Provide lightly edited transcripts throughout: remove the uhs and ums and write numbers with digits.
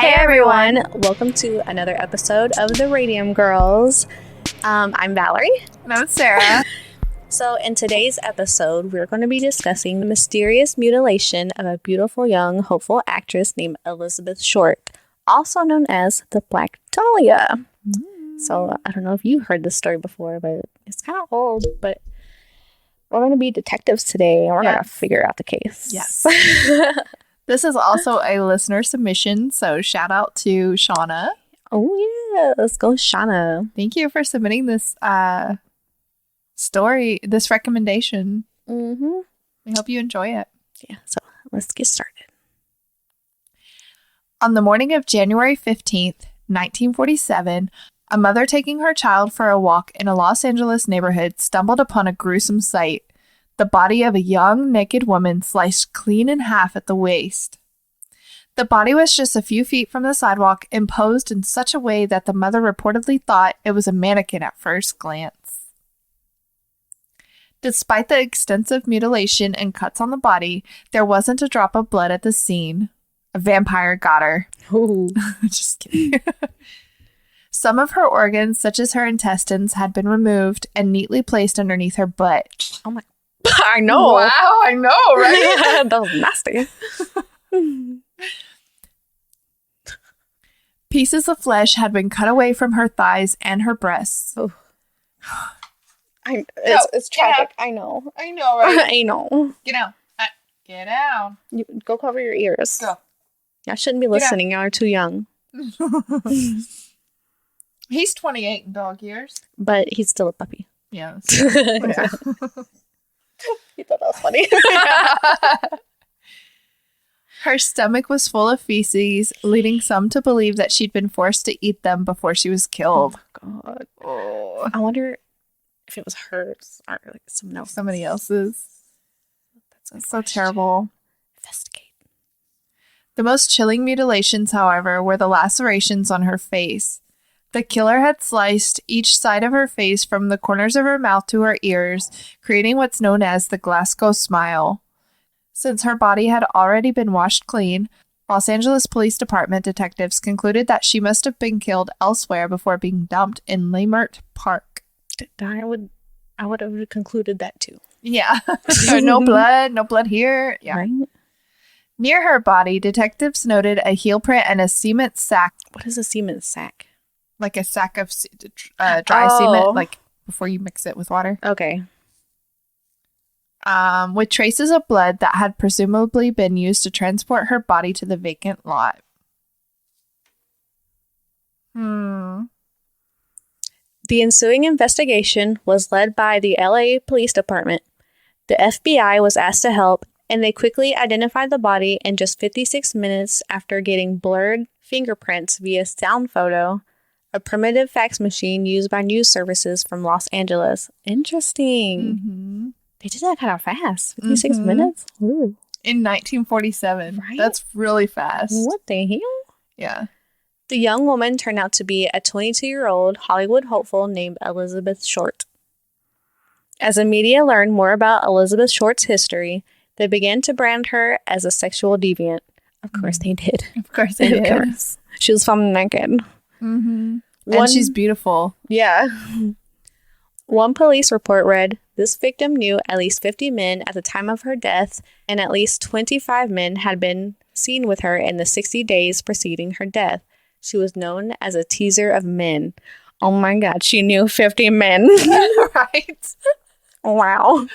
Hey everyone, welcome to another episode of the Radium Girls. I'm Valerie. And I'm Sarah. So in today's episode, we're going to be discussing the mysterious mutilation of a beautiful young hopeful actress named Elizabeth Short, also known as the Black Dahlia. So I don't know if you heard this story before, but it's kind of old, but we're going to be detectives today, and we're going to figure out the case. Yes. This is also a listener submission, so shout out to Shauna. Oh, yeah. Let's go, Shauna. Thank you for submitting this story, this recommendation. Mm-hmm. We hope you enjoy it. Yeah, so let's get started. On the morning of January 15th, 1947, a mother taking her child for a walk in a Los Angeles neighborhood stumbled upon a gruesome sight. The body of a young, naked woman sliced clean in half at the waist. The body was just a few feet from the sidewalk and posed in such a way that the mother reportedly thought it was a mannequin at first glance. Despite the extensive mutilation and cuts on the body, there wasn't a drop of blood at the scene. A vampire got her. Ooh. Just kidding. Some of her organs, such as her intestines, had been removed and neatly placed underneath her butt. Oh my... I know. Wow, I know, right? That was nasty. Pieces of flesh had been cut away from her thighs and her breasts. Oh. It's tragic. I know. I know, right? I know. Get down. Get down. You go cover your ears. Go. Y'all shouldn't be listening. Y'all are too young. He's 28 in dog years. But he's still a puppy. Yeah. You thought that was funny. Her stomach was full of feces, leading some to believe that she'd been forced to eat them before she was killed. Oh, my God. Oh. I wonder if it was hers or like somebody else's. That's so terrible. Investigate. The most chilling mutilations, however, were the lacerations on her face. The killer had sliced each side of her face from the corners of her mouth to her ears, creating what's known as the Glasgow smile. Since her body had already been washed clean, Los Angeles Police Department detectives concluded that she must have been killed elsewhere before being dumped in Leimert Park. I would have concluded that too. Yeah. No blood here. Yeah. Right? Near her body, detectives noted a heel print and a cement sack. What is a cement sack? Like a sack of dry cement, like before you mix it with water. Okay. With traces of blood that had presumably been used to transport her body to the vacant lot. The ensuing investigation was led by the LA Police Department. The FBI was asked to help, and they quickly identified the body in just 56 minutes after getting blurred fingerprints via sound photo, a primitive fax machine used by news services from Los Angeles. Interesting. Mm-hmm. They did that kind of fast. 56 minutes? Ooh. In 1947. Right? That's really fast. What the hell? Yeah. The young woman turned out to be a 22-year-old Hollywood hopeful named Elizabeth Short. As the media learned more about Elizabeth Short's history, they began to brand her as a sexual deviant. Of course they did. Of course they did. Course. She was found naked. Mm-hmm. And she's beautiful. Yeah. One police report read, this victim knew at least 50 men at the time of her death, and at least 25 men had been seen with her in the 60 days preceding her death. She was known as a teaser of men. Oh my God, she knew 50 men. Right? Wow.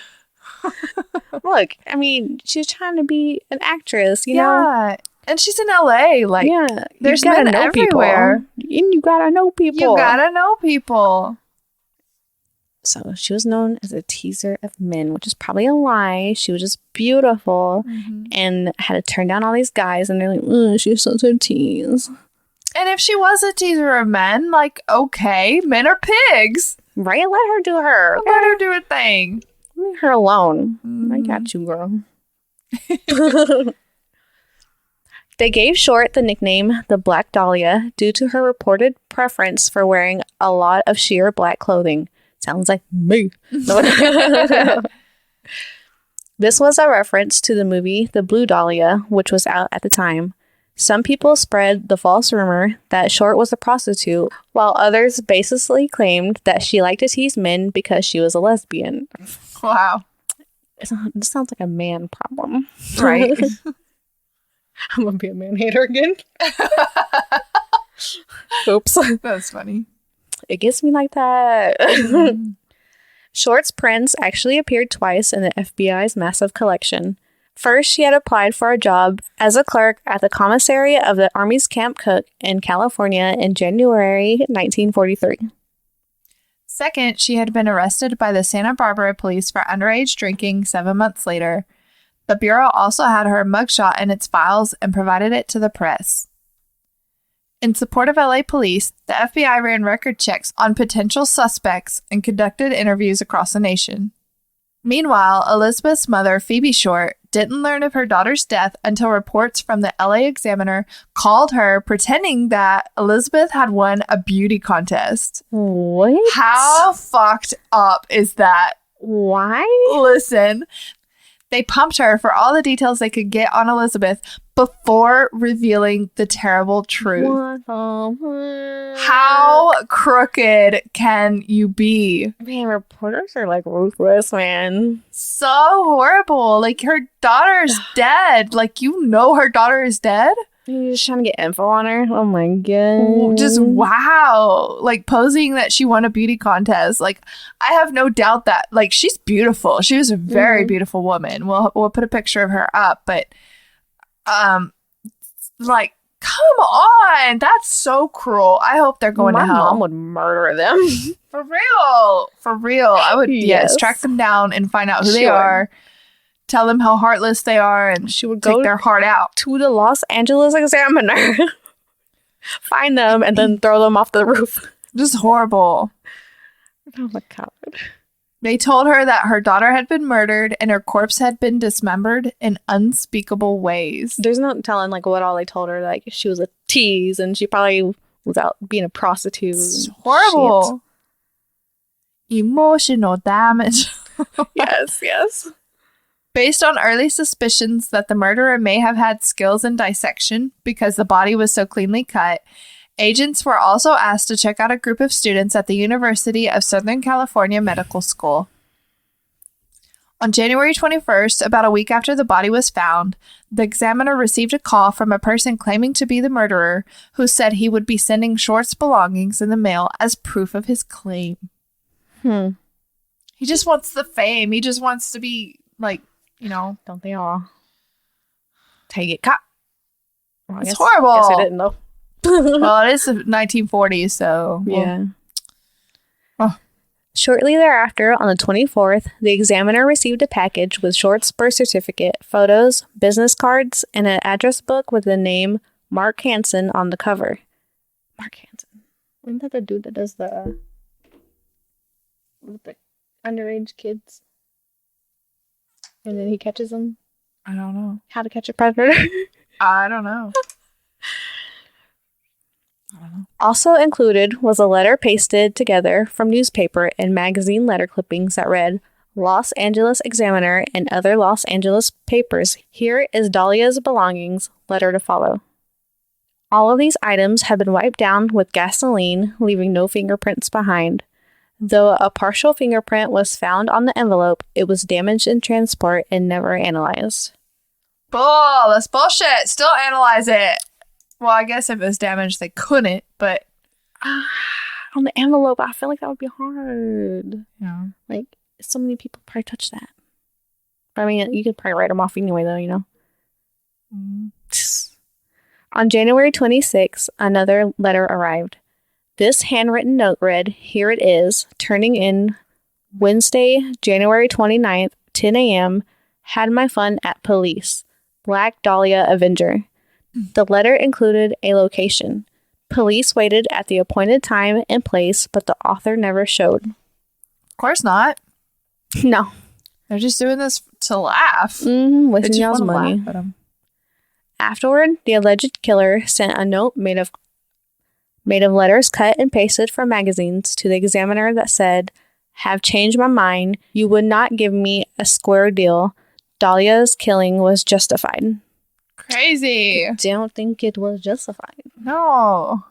Look, I mean, she's trying to be an actress, you know? And she's in LA. Like, yeah, there's men everywhere. People. And you gotta know people. You gotta know people. So she was known as a teaser of men, which is probably a lie. She was just beautiful and had to turn down all these guys. And they're like, she's such a tease. And if she was a teaser of men, like, okay, men are pigs. Right? Let her do her. Let her do a thing. Leave her alone. I got you, girl. They gave Short the nickname the Black Dahlia due to her reported preference for wearing a lot of sheer black clothing. Sounds like me. This was a reference to the movie The Blue Dahlia, which was out at the time. Some people spread the false rumor that Short was a prostitute, while others basically claimed that she liked to tease men because she was a lesbian. Wow. This sounds like a man problem. Right. I'm gonna be a man hater again. Oops. That's funny. It gets me like that. Short's prints actually appeared twice in the FBI's massive collection. First, she had applied for a job as a clerk at the commissary of the Army's Camp Cook in California in January 1943. Second, she had been arrested by the Santa Barbara police for underage drinking 7 months later. The Bureau also had her mugshot in its files and provided it to the press. In support of LA police, the FBI ran record checks on potential suspects and conducted interviews across the nation. Meanwhile, Elizabeth's mother, Phoebe Short, didn't learn of her daughter's death until reports from the LA Examiner called her pretending that Elizabeth had won a beauty contest. What? How fucked up is that? Why? Listen, they pumped her for all the details they could get on Elizabeth before revealing the terrible truth. What? How crooked can you be? Man, reporters are like ruthless, man. So horrible. Like, her daughter's dead. Like, you know her daughter is dead? You're just trying to get info on her? Oh my god. Just wow. Like, posing that she won a beauty contest. Like, I have no doubt that, like, she's beautiful. She was a very beautiful woman. We'll put a picture of her up, but like, come on, that's so cruel. I hope they're going to hell. My mom would murder them. For real. I would yes track them down and find out who they are, tell them how heartless they are, and she would take their heart out to the Los Angeles Examiner, find them, and then throw them off the roof. Just horrible. Oh my god. They told her that her daughter had been murdered and her corpse had been dismembered in unspeakable ways. There's no telling like what all they told her. Like, she was a tease and she probably was out being a prostitute. It's horrible. Shit. Emotional damage. Yes. Based on early suspicions that the murderer may have had skills in dissection because the body was so cleanly cut, agents were also asked to check out a group of students at the University of Southern California Medical School. On January 21st, about a week after the body was found, the examiner received a call from a person claiming to be the murderer who said he would be sending Short's belongings in the mail as proof of his claim. He just wants the fame. He just wants to be, like, you know. Don't they all? Till you get caught. Well, it's horrible. I guess I didn't know. Well, it is the 1940s, so... Yeah. Shortly thereafter, on the 24th, the examiner received a package with Short's birth certificate, photos, business cards, and an address book with the name Mark Hansen on the cover. Mark Hansen. Isn't that the dude that does the with the underage kids? And then he catches them? I don't know. How to Catch a Predator? I don't know. Also included was a letter pasted together from newspaper and magazine letter clippings that read, Los Angeles Examiner and other Los Angeles papers. Here is Dahlia's belongings. Letter to follow. All of these items had been wiped down with gasoline, leaving no fingerprints behind. Though a partial fingerprint was found on the envelope, it was damaged in transport and never analyzed. Bull! That's bullshit! Still analyze it! Well, I guess if it was damaged, they couldn't, but... on the envelope, I feel like that would be hard. Yeah. Like, so many people probably touch that. But I mean, you could probably write them off anyway, though, you know? On January 26, another letter arrived. This handwritten note read, Here it is, turning in Wednesday, January 29th, 10 a.m., had my fun at police. Black Dahlia Avenger. The letter included a location. Police waited at the appointed time and place, but the author never showed. Of course not. No. They're just doing this to laugh. Wasting y'all's money. Afterward, the alleged killer sent a note made of letters cut and pasted from magazines to the examiner that said, Have changed my mind. You would not give me a square deal. Dahlia's killing was justified. Crazy. I don't think it was justified. No.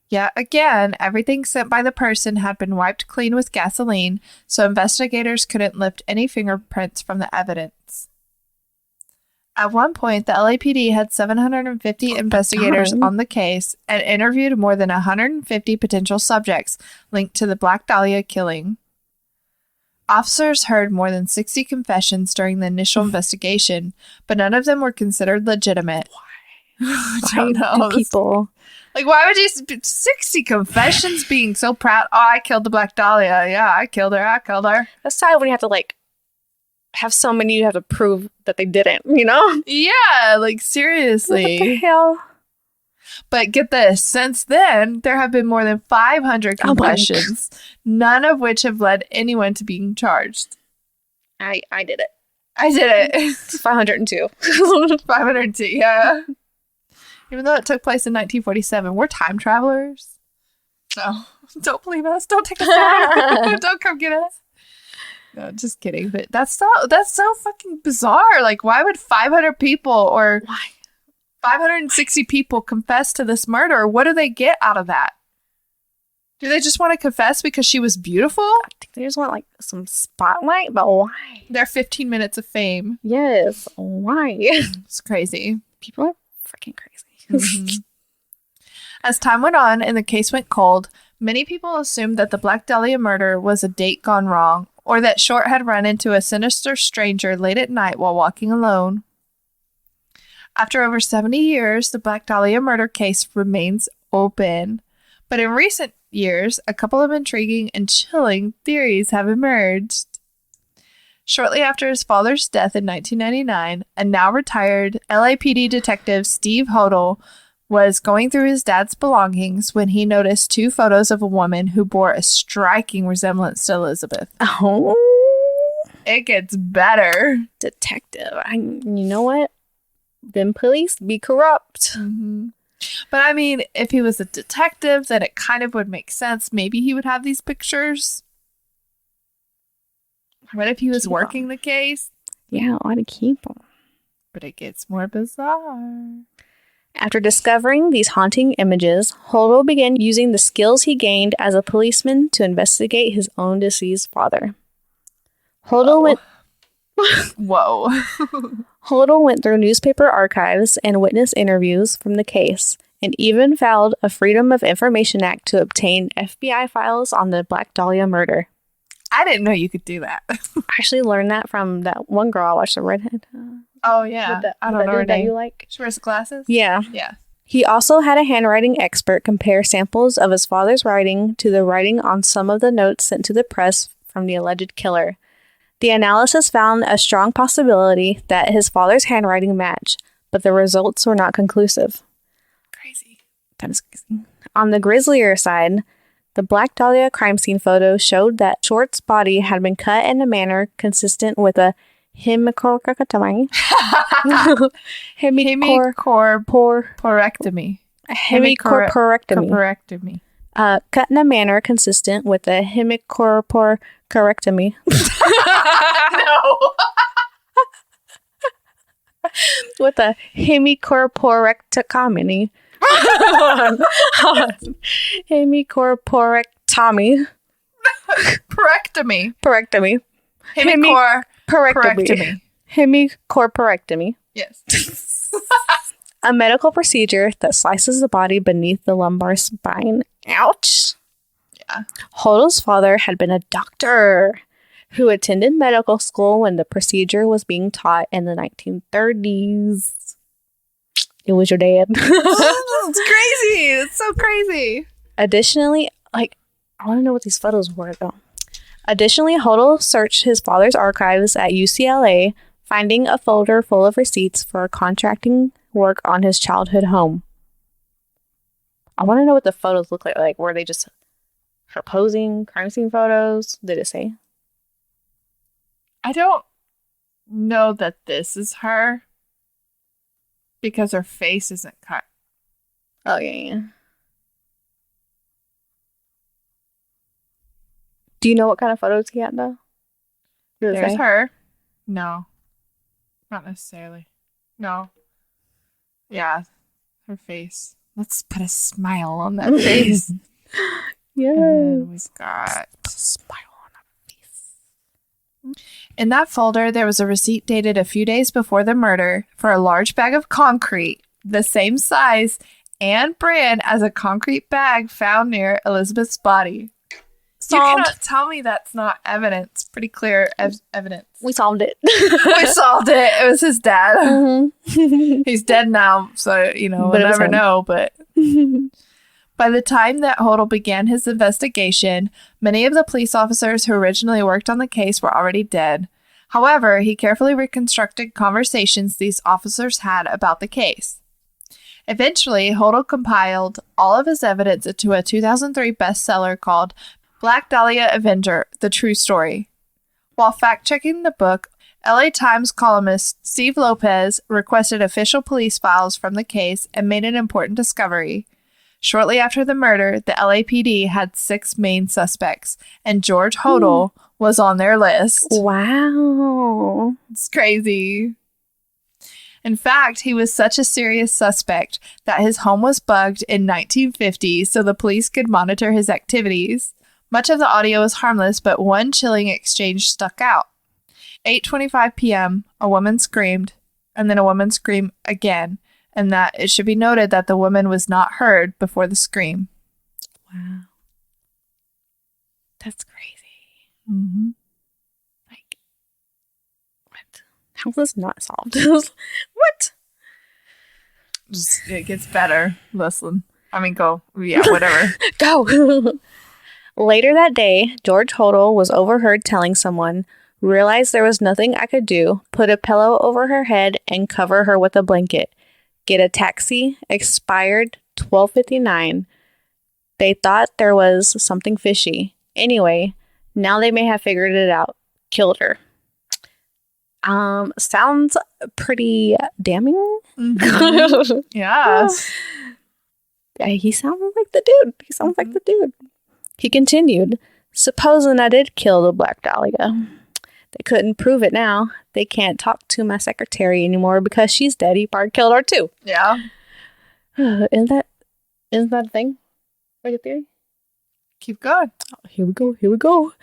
Yeah, again, everything sent by the person had been wiped clean with gasoline, so investigators couldn't lift any fingerprints from the evidence. At one point, the LAPD had 750 investigators on the case and interviewed more than 150 potential subjects linked to the Black Dahlia killing. Officers heard more than 60 confessions during the initial investigation, but none of them were considered legitimate. Why? I don't know. People... Like, why would you... 60 confessions being so proud. Oh, I killed the Black Dahlia. Yeah, I killed her. That's sad when you have to, like, have so many you have to prove that they didn't, you know? Yeah, like, seriously. What the hell? But get this. Since then, there have been more than 500 confessions, none of which have led anyone to being charged. I did it. I did it. It's 502. 502, yeah. Even though it took place in 1947, we're time travelers. No, don't believe us. Don't take us back. Don't come get us. No, just kidding. But that's so fucking bizarre. Like, why would 500 people or 560 people confess to this murder? What do they get out of that? Do they just want to confess because she was beautiful? I think they just want, like, some spotlight, but why? Their 15 minutes of fame. Yes, why? It's crazy. People are freaking crazy. Mm-hmm. As time went on and the case went cold, many people assumed that the Black Dahlia murder was a date gone wrong, or that Short had run into a sinister stranger late at night while walking alone. After over 70 years, the Black Dahlia murder case remains open. But in recent years, a couple of intriguing and chilling theories have emerged. Shortly after his father's death in 1999, a now retired LAPD detective, Steve Hodel, was going through his dad's belongings when he noticed two photos of a woman who bore a striking resemblance to Elizabeth. Oh. It gets better. Detective. You know what? Then police be corrupt. Mm-hmm. But I mean, if he was a detective, then it kind of would make sense. Maybe he would have these pictures. What if he was working the case? Yeah, I ought to keep them. But it gets more bizarre. After discovering these haunting images, Hodel began using the skills he gained as a policeman to investigate his own deceased father. Hodel went through newspaper archives and witness interviews from the case, and even filed a Freedom of Information Act to obtain FBI files on the Black Dahlia murder. I didn't know you could do that. I actually learned that from that one girl I watched, the redhead. Oh, yeah. I don't know her name. You like? She wears glasses? Yeah. Yeah. He also had a handwriting expert compare samples of his father's writing to the writing on some of the notes sent to the press from the alleged killer. The analysis found a strong possibility that his father's handwriting matched, but the results were not conclusive. Crazy. That is crazy. On the grislier side, the Black Dahlia crime scene photo showed that Short's body had been cut in a manner consistent with a hemicorporectomy. Hemicorporectomy. Cut in a manner consistent with a hemicorporectomy. No. With a hemicorporectomy. Hemicorporectomy. Parectomy. Hemicorporectomy. Yes. A medical procedure that slices the body beneath the lumbar spine. Ouch. Yeah. Hodel's father had been a doctor who attended medical school when the procedure was being taught in the 1930s. It was your dad. That's crazy. It's so crazy. Additionally, I want to know what these photos were, though. Additionally, Hodel searched his father's archives at UCLA, finding a folder full of receipts for contracting work on his childhood home. I want to know what the photos look like. Like, were they just her posing, crime scene photos? Did it say? I don't know that this is her because her face isn't cut. Oh, yeah. Do you know what kind of photos he had, though? There's her. No. Not necessarily. No. Yeah. Her face. Let's put a smile on that face. Yes. And then we've got a smile on her face. In that folder, there was a receipt dated a few days before the murder for a large bag of concrete, the same size and brand as a concrete bag found near Elizabeth's body. Solved. You cannot tell me that's not evidence. Pretty clear evidence. We solved it. We solved it. It was his dad. Mm-hmm. He's dead now, so, we'll never know, but... By the time that Hodel began his investigation, many of the police officers who originally worked on the case were already dead. However, he carefully reconstructed conversations these officers had about the case. Eventually, Hodel compiled all of his evidence into a 2003 bestseller called Black Dahlia Avenger, The True Story. While fact-checking the book, LA Times columnist Steve Lopez requested official police files from the case and made an important discovery. Shortly after the murder, the LAPD had 6 main suspects, and George Hodel was on their list. Wow. It's crazy. In fact, he was such a serious suspect that his home was bugged in 1950 so the police could monitor his activities. Much of the audio was harmless, but one chilling exchange stuck out. 8:25 p.m., a woman screamed, and then a woman screamed again, and that it should be noted that the woman was not heard before the scream. Wow. That's crazy. Mm-hmm. Like, what? How was this not solved? What? It gets better. Listen. I mean, go. Yeah, whatever. Go. Later that day, George Hodel was overheard telling someone, "Realized there was nothing I could do, put a pillow over her head and cover her with a blanket. Get a taxi, expired 12:59. They thought there was something fishy. Anyway, now they may have figured it out. Killed her." Sounds pretty damning. Mm-hmm. Yeah. Yeah, he sounds like the dude. He continued, "Supposing I did kill the Black Dahlia. They couldn't prove it now. They can't talk to my secretary anymore because she's dead. He probably killed her too." Yeah. Isn't that a thing? Like a theory? Keep going. Oh, here we go.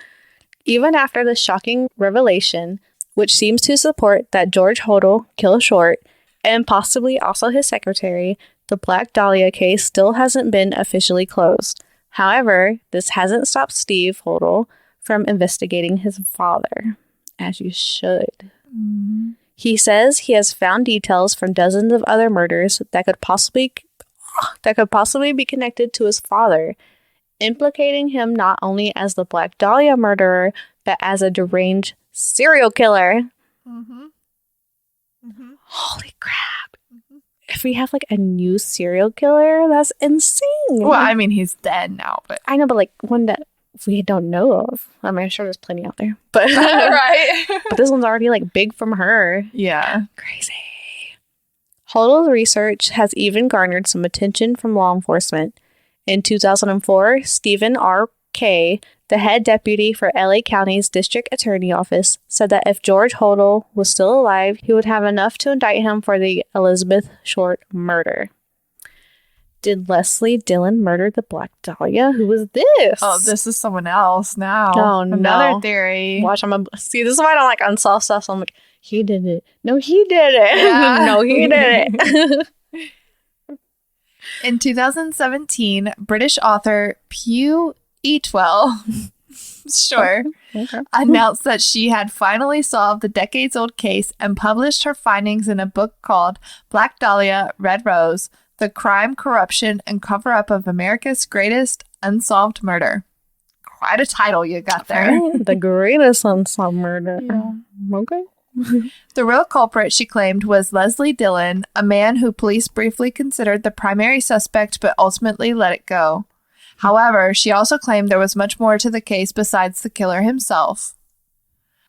Even after the shocking revelation, which seems to support that George Hodel killed Short, and possibly also his secretary, the Black Dahlia case still hasn't been officially closed. However, this hasn't stopped Steve Hodel from investigating his father, as you should. Mm-hmm. He says he has found details from dozens of other murders that could possibly be connected to his father, implicating him not only as the Black Dahlia murderer, but as a deranged serial killer. Mm-hmm. Mm-hmm. Holy crap. If we have like a new serial killer, that's insane. Well, I mean, he's dead now, but I know, but like one that we don't know of. I mean, I'm sure there's plenty out there, but right. But this one's already like big from her. Yeah. Crazy. Hodel's research has even garnered some attention from law enforcement. In 2004, Stephen R. Kay, the head deputy for LA County's District Attorney Office, said that if George Hodel was still alive, he would have enough to indict him for the Elizabeth Short murder. Did Leslie Dillon murder the Black Dahlia? Who was this? Oh, this is someone else now. Oh, no. Another theory. Watch, see, this is why I don't like unsolved stuff. So I'm like, he did it. No, he did it. Yeah. No, he did it. In 2017, British author Pugh Eatwell announced that she had finally solved the decades-old case and published her findings in a book called Black Dahlia, Red Rose, The Crime, Corruption, and Cover-Up of America's Greatest Unsolved Murder. Quite a title you got there. The greatest unsolved murder. Yeah. Okay. The real culprit, she claimed, was Leslie Dillon, a man who police briefly considered the primary suspect but ultimately let it go. However, she also claimed there was much more to the case besides the killer himself.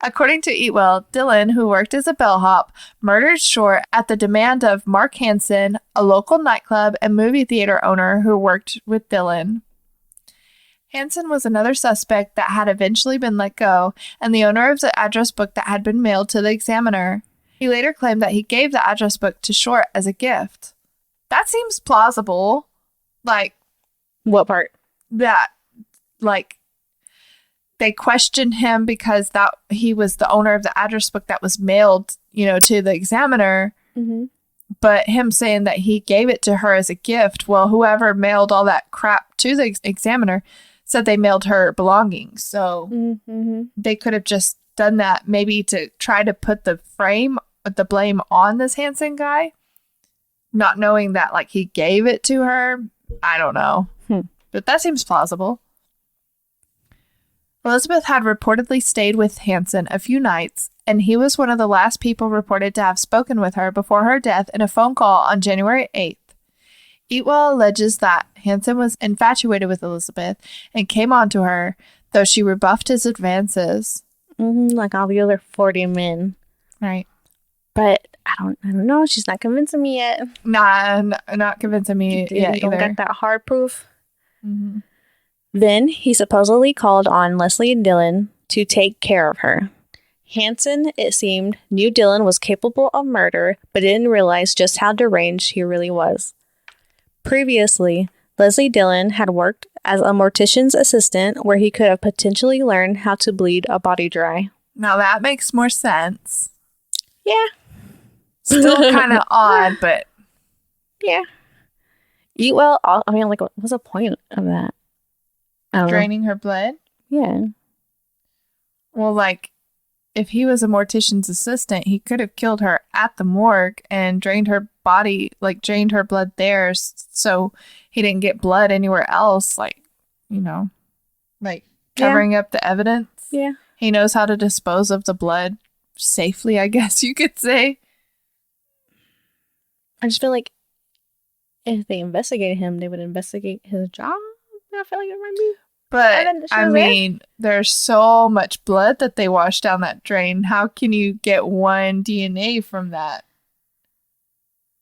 According to Eatwell, Dillon, who worked as a bellhop, murdered Short at the demand of Mark Hansen, a local nightclub and movie theater owner who worked with Dillon. Hansen was another suspect that had eventually been let go, and the owner of the address book that had been mailed to the Examiner. He later claimed that he gave the address book to Short as a gift. That seems plausible. Like, what part? That, like, they questioned him because that he was the owner of the address book that was mailed, to the examiner. Mm-hmm. But him saying that he gave it to her as a gift, well, whoever mailed all that crap to the examiner said they mailed her belongings. So they could have just done that maybe to try to put the blame on this Hansen guy, not knowing that, like, he gave it to her. I don't know. But that seems plausible. Elizabeth had reportedly stayed with Hansen a few nights, and he was one of the last people reported to have spoken with her before her death in a phone call on January 8th. Eatwell alleges that Hansen was infatuated with Elizabeth and came on to her, though she rebuffed his advances. Like all the other 40 men. Right. But I don't know. She's not convincing me yet. Nah, not convincing me yet don't either. Got that hard proof. Then he supposedly called on Leslie and Dylan to take care of her. Hansen, it seemed, knew Dylan was capable of murder, but didn't realize just how deranged he really was. Previously, Leslie Dillon had worked as a mortician's assistant where he could have potentially learned how to bleed a body dry. Now that makes more sense. Yeah. Still kind of odd, but... Yeah. Eatwell, what's the point of that? Draining her blood? Yeah. Well, like, if he was a mortician's assistant, he could have killed her at the morgue and drained her body, like, drained her blood there so he didn't get blood anywhere else, like, covering up the evidence. Yeah. He knows how to dispose of the blood safely, I guess you could say. I just feel like if they investigated him, they would investigate his job. I feel like it might be. But, I mean, there's so much blood that they washed down that drain. How can you get one DNA from that?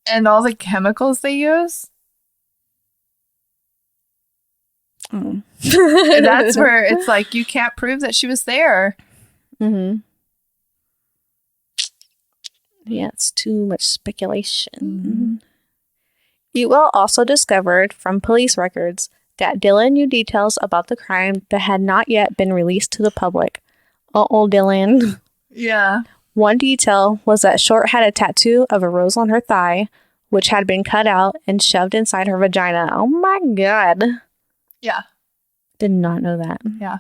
And all the chemicals they use? That's where it's like, you can't prove that she was there. Yeah, it's too much speculation. Eatwell also discovered from police records that Dylan knew details about the crime that had not yet been released to the public. Dylan. Yeah. One detail was that Short had a tattoo of a rose on her thigh, which had been cut out and shoved inside her vagina. Oh my God. Yeah. Did not know that. Yeah.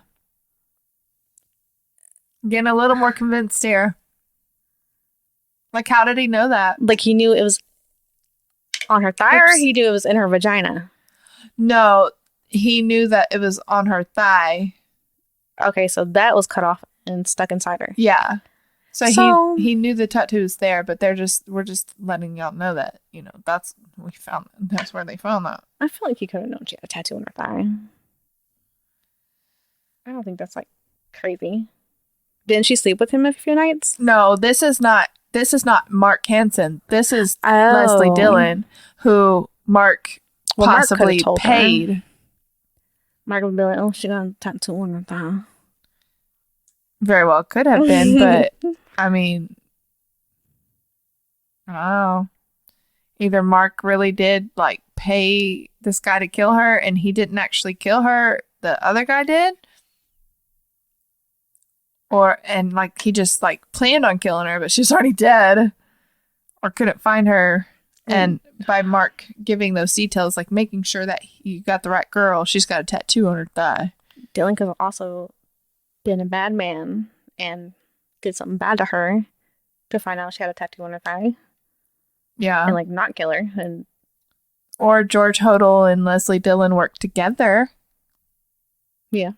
Getting a little more convinced here. Like, how did he know that? Like, he knew it was on her thigh, or he knew it was in her vagina? No, he knew that it was on her thigh. Okay, so that was cut off and stuck inside her. Yeah. So he knew the tattoo was there, but we're just letting y'all know that, that's where they found that. I feel like he could have known she had a tattoo on her thigh. I don't think that's like crazy. Didn't she sleep with him a few nights? No, this is not Mark Hansen. This is Leslie Dillon, who Mark possibly paid. Mark would be like, oh, she got a tattoo on her thigh. Very well could have been, but I mean, I don't know. Either Mark really did like pay this guy to kill her and he didn't actually kill her, the other guy did. And like he just like planned on killing her, but she's already dead or couldn't find her. And by Mark giving those details, like making sure that you got the right girl, she's got a tattoo on her thigh. Dylan could have also been a bad man and did something bad to her to find out she had a tattoo on her thigh. Yeah. And like not kill her. Or George Hodel and Leslie Dillon worked together. Yeah.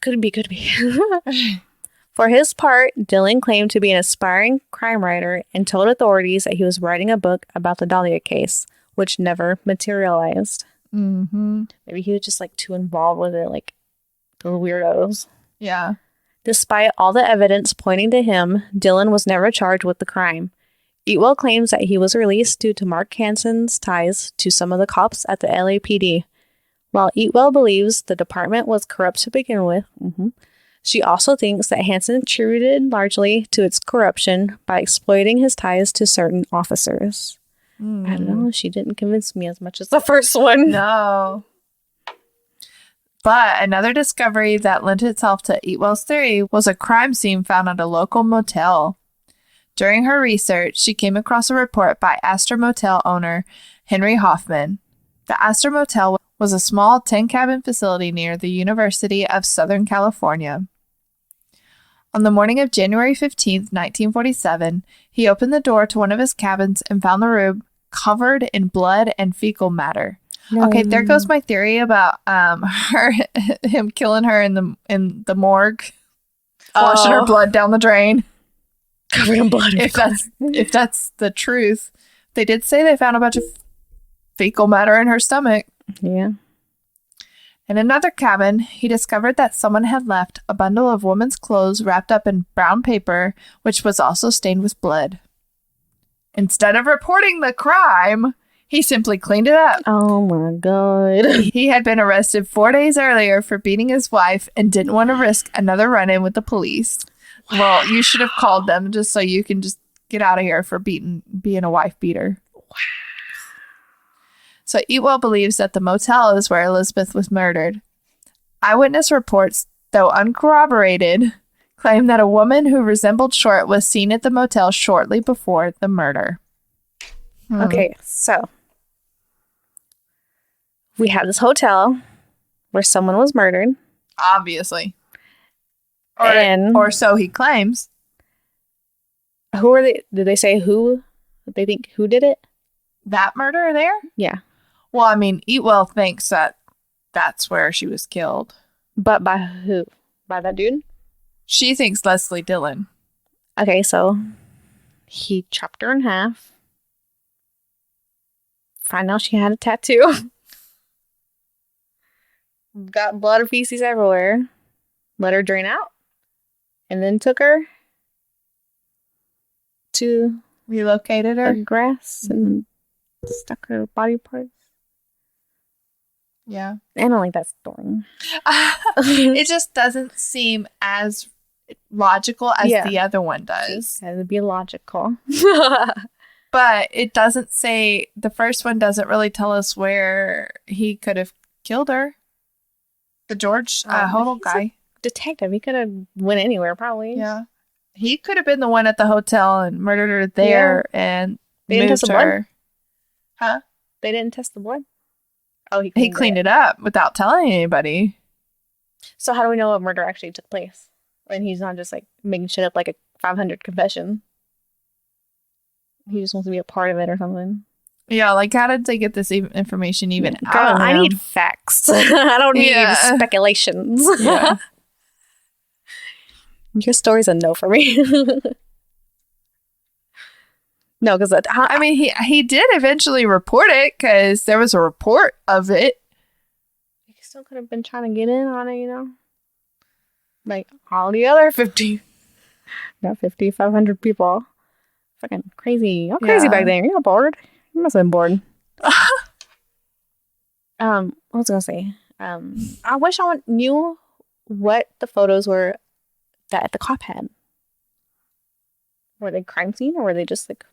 Could be. For his part, Dylan claimed to be an aspiring crime writer and told authorities that he was writing a book about the Dahlia case, which never materialized. Maybe he was just like too involved with it, like the weirdos. Yeah. Despite all the evidence pointing to him, Dylan was never charged with the crime. Eatwell claims that he was released due to Mark Hansen's ties to some of the cops at the LAPD. While Eatwell believes the department was corrupt to begin with, She also thinks that Hansen contributed largely to its corruption by exploiting his ties to certain officers. I don't know. She didn't convince me as much as the first one. No. But another discovery that lent itself to Eatwell's theory was a crime scene found at a local motel. During her research, she came across a report by Astor Motel owner Henry Hoffman. The Astor Motel was a small 10-cabin facility near the University of Southern California. On the morning of January 15th, 1947, he opened the door to one of his cabins and found the room covered in blood and fecal matter. No. Okay, there goes my theory about him killing her in the morgue, washing her blood down the drain. Covered in blood. If that's the truth, they did say they found a bunch of fecal matter in her stomach. Yeah. In another cabin, he discovered that someone had left a bundle of women's clothes wrapped up in brown paper, which was also stained with blood. Instead of reporting the crime, he simply cleaned it up. Oh my God. He had been arrested 4 days earlier for beating his wife and didn't want to risk another run-in with the police. Wow. Well, you should have called them just so you can just get out of here for being a wife beater. Wow. So Eatwell believes that the motel is where Elizabeth was murdered. Eyewitness reports, though uncorroborated, claim that a woman who resembled Short was seen at the motel shortly before the murder. Okay, so we have this hotel where someone was murdered. Obviously. Or so he claims. Who are they? Did they say who? They think who did it? That murder there? Yeah. Well, I mean, Eatwell thinks that that's where she was killed. But by who? By that dude? She thinks Leslie Dillon. Okay, so he chopped her in half. Find out she had a tattoo. Got blood and feces everywhere. Let her drain out. And then took her to... Relocated her? The grass and stuck her body parts. Yeah. I don't like that story. It just doesn't seem as logical as the other one does. It would be logical. But it doesn't say, the first one doesn't really tell us where he could have killed her. The George Hodel guy. Detective. He could have went anywhere, probably. Yeah. He could have been the one at the hotel and murdered her there and they didn't test the blood? Huh? They didn't test the blood? Oh, he cleaned it up without telling anybody. So how do we know what murder actually took place? And he's not just like making shit up like a 500 confession. He just wants to be a part of it or something. Yeah, like how did they get this information even out? Girl, I need facts. I don't need speculations. Yeah. Your story's a no for me. No, because I mean, he did eventually report it because there was a report of it. He still could have been trying to get in on it, you know? Like all the other 500 people. Fucking crazy. All crazy back then. You're bored. You must have been bored. What was I going to say? I wish I knew what the photos were that the cop had. Were they crime scene or were they just like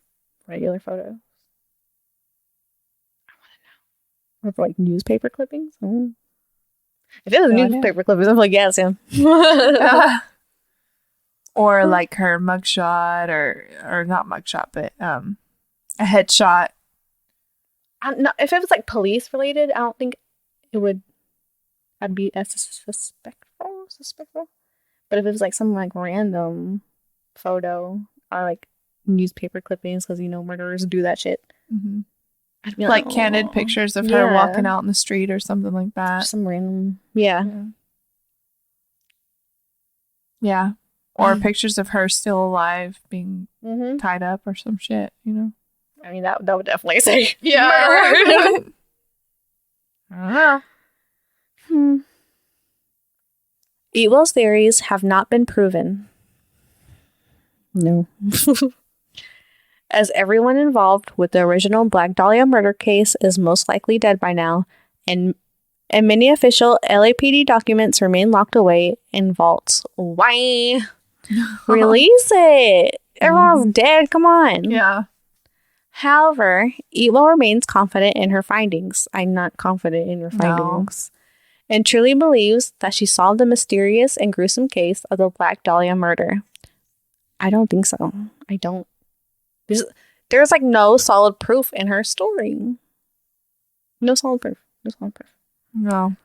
regular photos? I want to know. With like newspaper clippings? If it was newspaper clippings, I'm like, yes, yeah. Or like her mugshot or not mugshot, but a headshot. If it was like police related, I don't think it would. I'd be as suspectful. But if it was like some like random photo or like newspaper clippings, because you know murderers do that shit. Mm-hmm. I'd be like candid pictures of her walking out in the street or something like that. Some random, yeah. Or pictures of her still alive, being tied up or some shit. You know. I mean that would definitely say I don't know. Eatwell's theories have not been proven. No. As everyone involved with the original Black Dahlia murder case is most likely dead by now, and And many official LAPD documents remain locked away in vaults. Why? Release it. Everyone's dead. Come on. Yeah. However, Ewell remains confident in her findings. I'm not confident in your findings. And truly believes that she solved the mysterious and gruesome case of the Black Dahlia murder. I don't think so. I don't. There's like no solid proof in her story. No solid proof. No solid proof. No.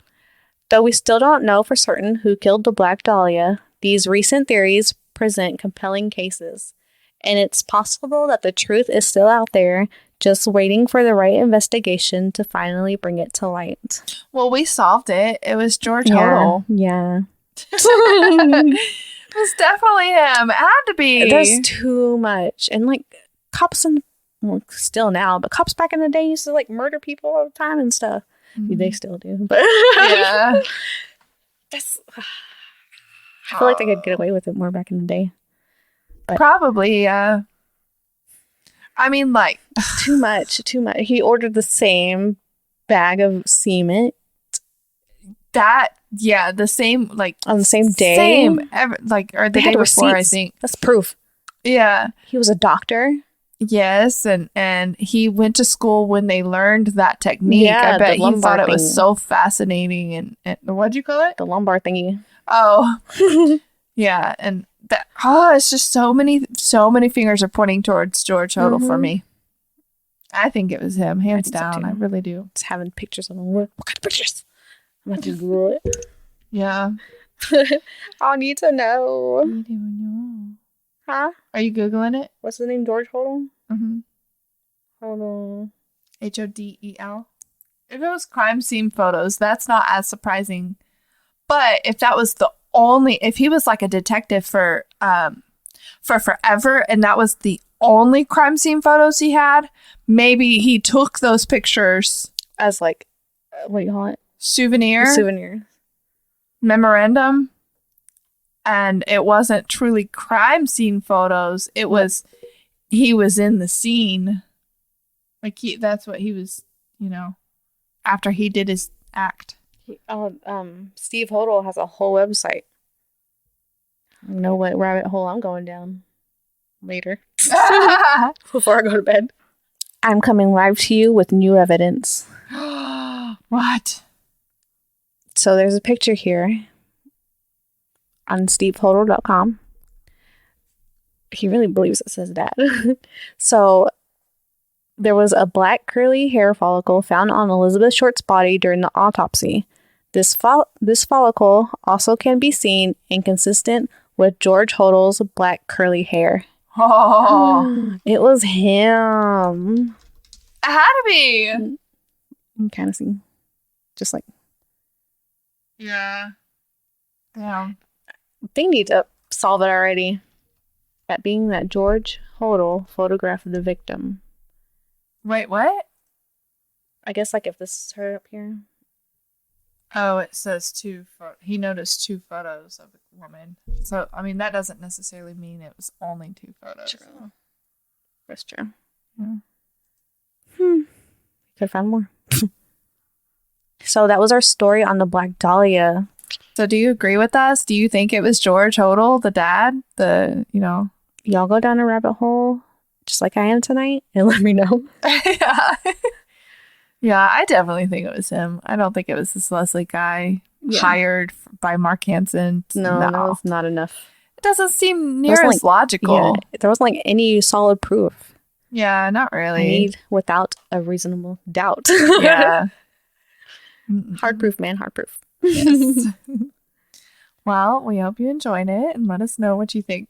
Though we still don't know for certain who killed the Black Dahlia, these recent theories present compelling cases. And it's possible that the truth is still out there, just waiting for the right investigation to finally bring it to light. Well, we solved it. It was George Hodel. Yeah. It was definitely him. It had to be. There's too much. And like cops still now, but cops back in the day used to like murder people all the time and stuff. They still do. But yeah. I feel like they could get away with it more back in the day. But probably, yeah. I mean, like... Too much. He ordered the same bag of cement. The same, like... On the same day? Or the day before, I think. That's proof. Yeah. He was a doctor. Yes, and he went to school when they learned that technique. Yeah, I bet he thought it was thingy. so fascinating. And what'd you call it? The lumbar thingy. Oh. Yeah, and that, it's just so many fingers are pointing towards George Hodel for me. I think it was him, hands down. I really do. Just having pictures of him. What kind of pictures? I'm about to Google it. Yeah. I need to know. Huh? Are you Googling it? What's his name? George Hodel? Mm-hmm. Hold on. Hodel. If it was crime scene photos, that's not as surprising. But if that was if he was like a detective for forever and that was the only crime scene photos he had, maybe he took those pictures as like, what do you call it? Souvenir. Memorandum. And it wasn't truly crime scene photos. It was, he was in the scene. Like that's what he was, after he did his act. Steve Hodel has a whole website. I know what rabbit hole I'm going down later. Before I go to bed. I'm coming live to you with new evidence. What? So there's a picture here on stevehodel.com. He really believes it says that. So there was a black curly hair follicle found on Elizabeth Short's body during the autopsy. This follicle also can be seen inconsistent with George Hodel's black curly hair. Oh. It was him. It had to be. You can kind of see. Just like. Yeah. Yeah. They need to solve it already. That being that George Hodel photographed the victim. Wait, what? I guess like if this is her up here. Oh, it says he noticed 2 photos of a woman. So, I mean, that doesn't necessarily mean it was only 2 photos. True. That's true. Yeah. Could find more. So that was our story on the Black Dahlia. So do you agree with us? Do you think it was George Hodel, the dad? Y'all go down a rabbit hole just like I am tonight and let me know. Yeah. Yeah, I definitely think it was him. I don't think it was this Leslie guy hired by Mark Hansen. No, that was not enough. It doesn't seem near as logical. Yeah, there wasn't like any solid proof. Yeah, not really. I need without a reasonable doubt. Yeah. Hard proof, man. Hard proof. Yes. Well, we hope you enjoyed it and let us know what you think.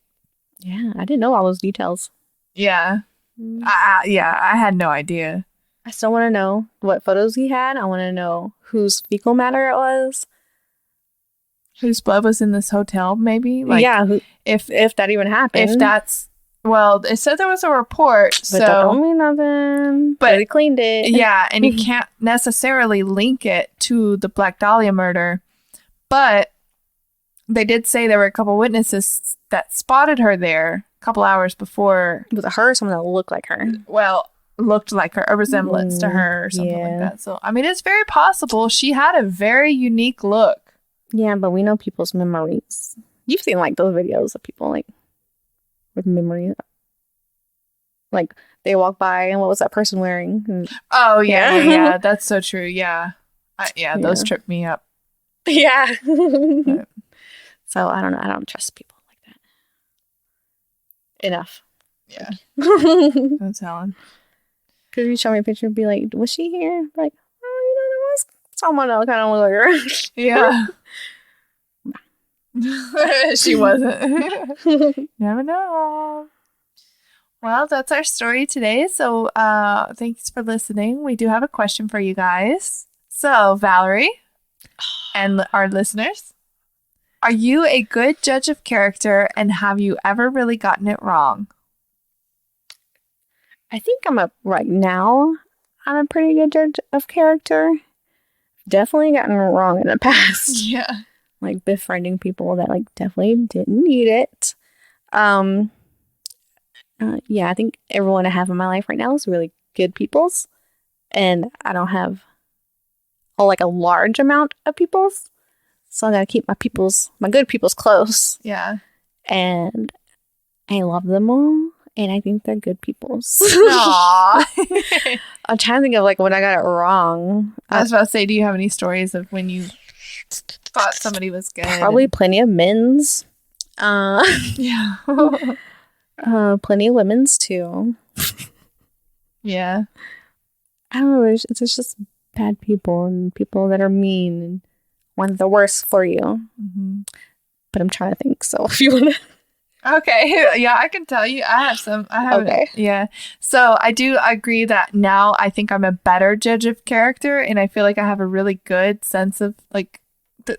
Yeah, I didn't know all those details. Yeah. I had no idea. I still want to know what photos he had. I want to know whose fecal matter it was. Whose blood was in this hotel, maybe? If that even happened. If that's... Well, it said there was a report, but that don't mean nothing. But they cleaned it. Yeah, and you can't necessarily link it to the Black Dahlia murder. But they did say there were a couple witnesses that spotted her there a couple hours before. Was it her or someone that looked like her? Well, looked like her, a resemblance to her or something like that. So, I mean, it's very possible she had a very unique look. Yeah, but we know people's memories. You've seen like those videos of people like with memory. Like they walk by and what was that person wearing? And, oh, yeah. That's so true. Yeah. Those trip me up. Yeah. So I don't know. I don't trust people like that. Enough. Yeah. That's Helen. Because you show me a picture and be like, was she here? Like, oh, there was someone else kind of look like her. Yeah. She wasn't. Never know. Well, that's our story today. So thanks for listening. We do have a question for you guys. So, Valerie and our listeners, are you a good judge of character, and have you ever really gotten it wrong? I think right now, I'm a pretty good judge of character. Definitely gotten it wrong in the past. Yeah. Like befriending people that like definitely didn't need it. Yeah, I think everyone I have in my life right now is really good people's. And I don't have a large amount of people's. So I gotta keep my good people's close. Yeah. And I love them all. And I think they're good people's. Aww. I'm trying to think of like when I got it wrong. I was about to say, do you have any stories of when you thought somebody was good? Probably plenty of men's. Yeah. Plenty of women's too. Yeah. I don't know. It's just bad people and people that are mean and want the worst for you. Mm-hmm. But I'm trying to think. So if you want to. Okay. Yeah, I can tell you. I have some. I have. Okay. Yeah. So I do agree that now I think I'm a better judge of character, and I feel like I have a really good sense of like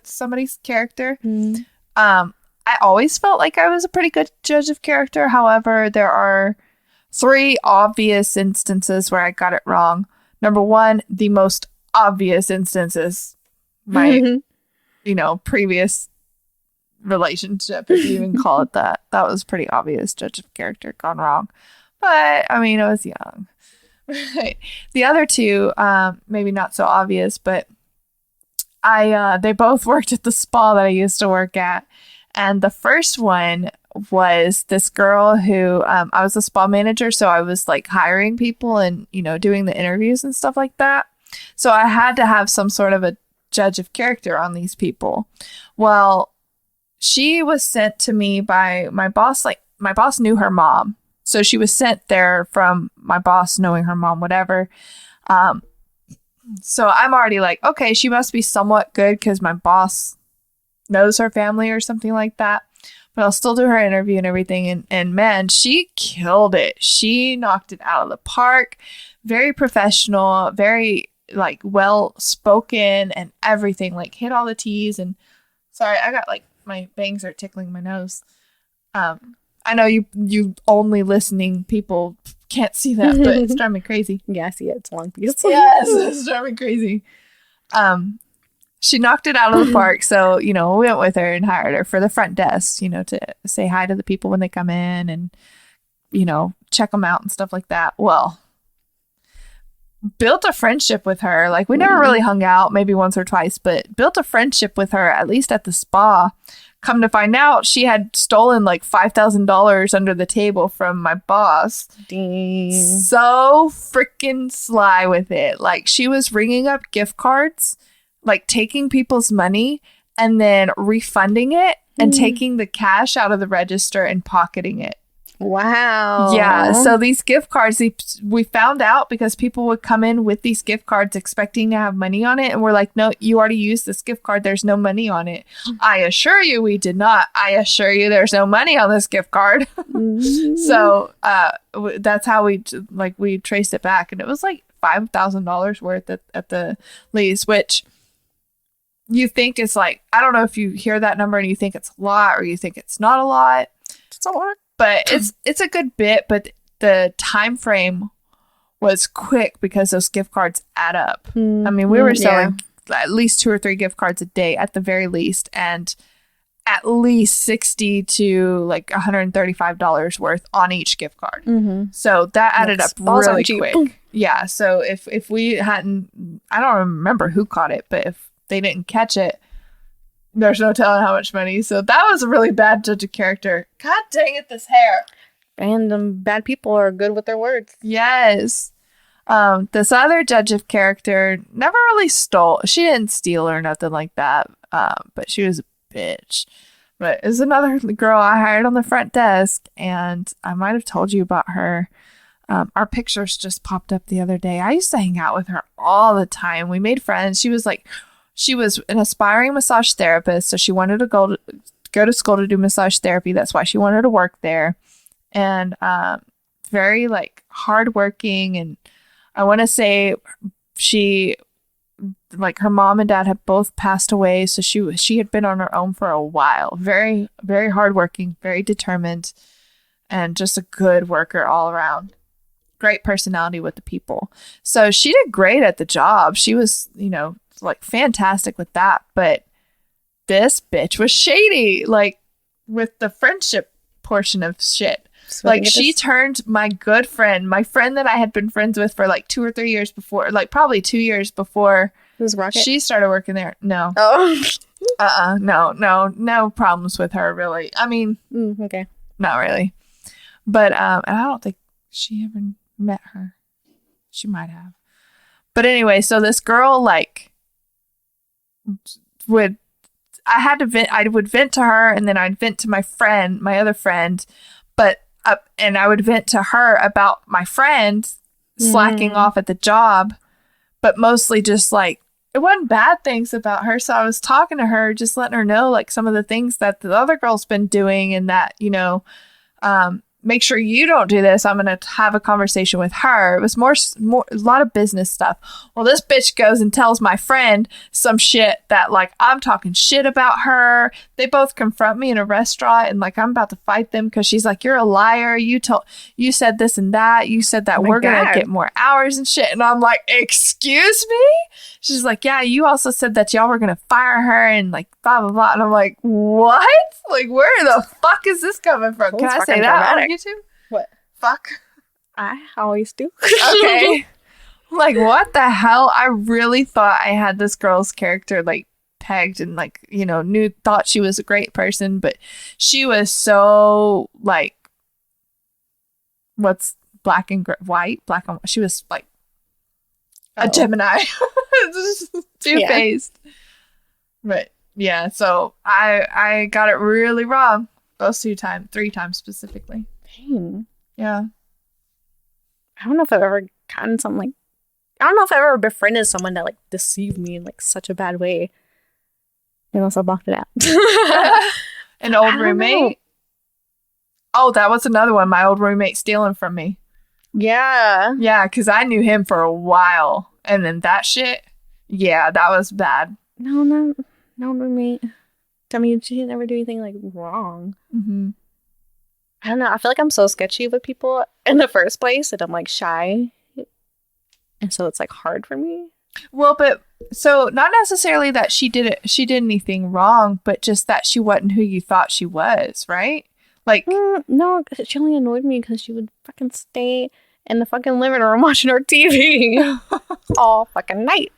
somebody's character. Mm. I always felt like I was a pretty good judge of character. However, there are 3 obvious instances where I got it wrong. Number 1, the most obvious instances, my previous relationship, if you even call it that. That was pretty obvious judge of character gone wrong. But I mean, I was young. Right. The other 2, maybe not so obvious, but they both worked at the spa that I used to work at. And the first one was this girl who I was a spa manager, so I was like hiring people and doing the interviews and stuff like that. So I had to have some sort of a judge of character on these people. Well, she was sent to me by my boss. Like my boss knew her mom, so she was sent there from my boss knowing her mom, whatever. So I'm already like, okay, she must be somewhat good because my boss knows her family or something like that. But I'll still do her interview and everything. And man, she killed it. She knocked it out of the park. Very professional, very like well spoken and everything. Like hit all the T's. And sorry, I got like my bangs are tickling my nose. I know you only listening people can't see that, but it's driving me crazy. Yeah, I see it. It's a long piece. Yes, it's driving me crazy. She knocked it out of the park. So, we went with her and hired her for the front desk, to say hi to the people when they come in and, check them out and stuff like that. Well, built a friendship with her. Like we never really hung out, maybe once or twice, but built a friendship with her, at least at the spa. Come to find out, she had stolen like $5,000 under the table from my boss. Dang. So freaking sly with it. Like she was ringing up gift cards, like taking people's money and then refunding it and taking the cash out of the register and pocketing it. Wow. Yeah. So these gift cards, we found out because people would come in with these gift cards expecting to have money on it. And we're like, no, you already used this gift card. There's no money on it. I assure you we did not. I assure you there's no money on this gift card. So that's how we traced it back. And it was like $5,000 worth at the least, which you think is like, I don't know if you hear that number and you think it's a lot or you think it's not a lot. It's a lot. But it's a good bit, but the time frame was quick because those gift cards add up. I mean, we were selling at least 2 or 3 gift cards a day at the very least. And at least $60 to like $135 worth on each gift card. So that added up really quick. Yeah. So if we hadn't, I don't remember who caught it, but if they didn't catch it, there's no telling how much money. So that was a really bad judge of character. God dang it, this hair. And bad people are good with their words. Yes. This other judge of character never really stole. She didn't steal or nothing like that. But she was a bitch. But it's another girl I hired on the front desk, and I might have told you about her. Our pictures just popped up the other day. I used to hang out with her all the time. We made friends. She was an aspiring massage therapist, so she wanted to go to school to do massage therapy. That's why she wanted to work there. And very like hardworking, and I want to say she, like, her mom and dad had both passed away, so she had been on her own for a while. Very, very hardworking, very determined, and just a good worker all around. Great personality with the people. So she did great at the job. She was, like, fantastic with that. But this bitch was shady, like, with the friendship portion of shit. So like, she turned my good friend, my friend that I had been friends with for like 2 or 3 years before, like probably 2 years before she started working there. No. Oh. No problems with her, really. I mean, okay. Not really. But, and I don't think she ever met her. She might have. But anyway, so this girl, like, I would vent to her, and then I'd vent to my other friend, but and I would vent to her about my friend slacking off at the job, but mostly just like, it wasn't bad things about her. So I was talking to her, just letting her know like some of the things that the other girl's been doing, and that, make sure you don't do this. I'm going to have a conversation with her. It was more a lot of business stuff. Well, this bitch goes and tells my friend some shit that, like, I'm talking shit about her. They both confront me in a restaurant, and like, I'm about to fight them because she's like, you're a liar. You said this and that. You said that we're going to get more hours and shit. And I'm like, excuse me? She's like, yeah, you also said that y'all were going to fire her and like blah, blah, blah. And I'm like, what? Like, where the fuck is this coming from? Can I say that on YouTube? What? Fuck. I always do. Okay. Like, what the hell? I really thought I had this girl's character like pegged, and like, thought she was a great person, but she was so like, what's black and white? Black and she was like a Gemini. Two-faced. Yeah. But yeah, so I got it really wrong those 3 times specifically. Dang. Yeah. I don't know if I've ever gotten something like, I don't know if I've ever befriended someone that like deceived me in like such a bad way. Unless I blocked it out. An old roommate? Oh, that was another one. My old roommate stealing from me. Yeah. Yeah, because I knew him for a while. And then that shit, yeah, that was bad. No roommate. I mean, she didn't ever do anything like wrong. Mm-hmm. I don't know. I feel like I'm so sketchy with people in the first place, and I'm like shy. And so it's like hard for me. Well, but so not necessarily that she did anything wrong, but just that she wasn't who you thought she was, right? Like, no, she only annoyed me because she would fucking stay in the fucking living room watching her TV all fucking night.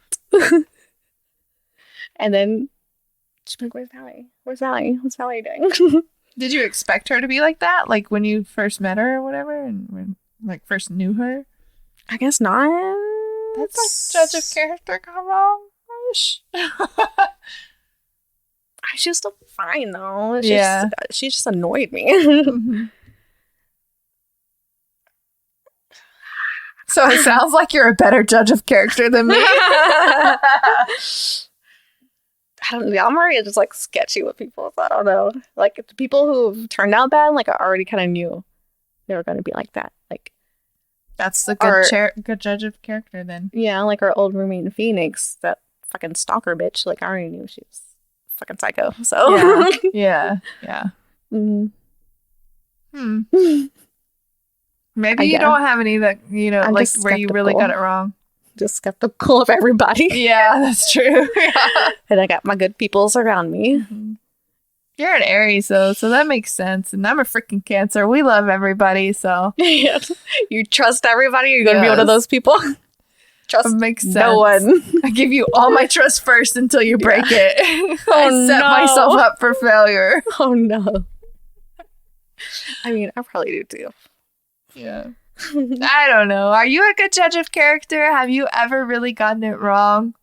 And then she'd be like, where's Valerie? Where's Valerie? What's Valerie doing? Did you expect her to be like that? Like when you first met her or whatever, and when like first knew her? I guess not. That's like judge of character gone wrong. She's still fine though. She just annoyed me. Mm-hmm. So it sounds like you're a better judge of character than me. I don't know. I'm already just like sketchy with people, so I don't know. Like the people who turned out bad, like I already kind of knew they were going to be like that. Like that's the good judge of character then. Yeah, like our old roommate in Phoenix, that fucking stalker bitch. Like I already knew she was fucking psycho. So yeah. Mm-hmm. Maybe you don't have any that I'm like where you really got it wrong. Just skeptical of everybody. Yeah, that's true. Yeah. And I got my good peoples around me. Mm-hmm. You're an Aries, though, so that makes sense. And I'm a freaking Cancer. We love everybody, so. Yeah. You trust everybody? You're going to be one of those people? Trust makes sense. No one. I give you all my trust first until you break it. Oh, I set myself up for failure. Oh, no. I mean, I probably do, too. Yeah. I don't know. Are you a good judge of character? Have you ever really gotten it wrong?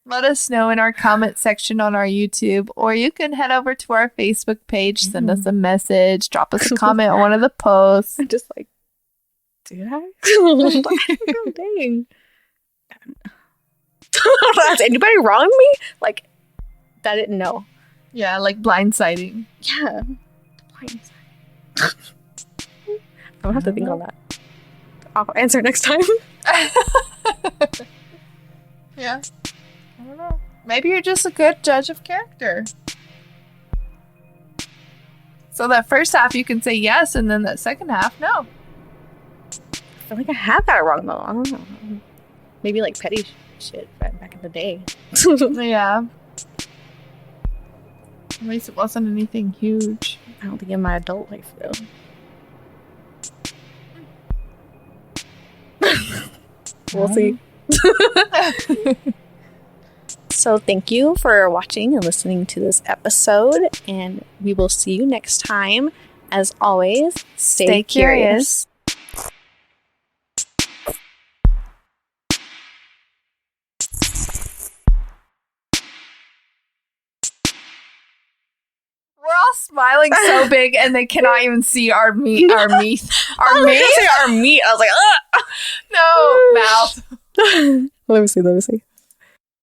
Let us know in our comment section on our YouTube, or you can head over to our Facebook page, send us a message, drop us a comment on one of the posts. I'm just like, did I? Dang. Is anybody wrong with me? Like, I didn't know. Yeah, like blindsiding. Yeah. Blindsiding. I'm gonna have to think on that. I'll answer next time. Yeah. I don't know. Maybe you're just a good judge of character. So that first half you can say yes, and then that second half, no. I feel like I have got it wrong, though. I don't know. Maybe like petty shit back in the day. Yeah. At least it wasn't anything huge. I don't think in my adult life, though. We'll see. So thank you for watching and listening to this episode, and we will see you next time. As always, stay curious. We're all smiling so big, and they cannot even see our meat. Our meat. Our meat. I was like, ugh. No, mouth. Let me see.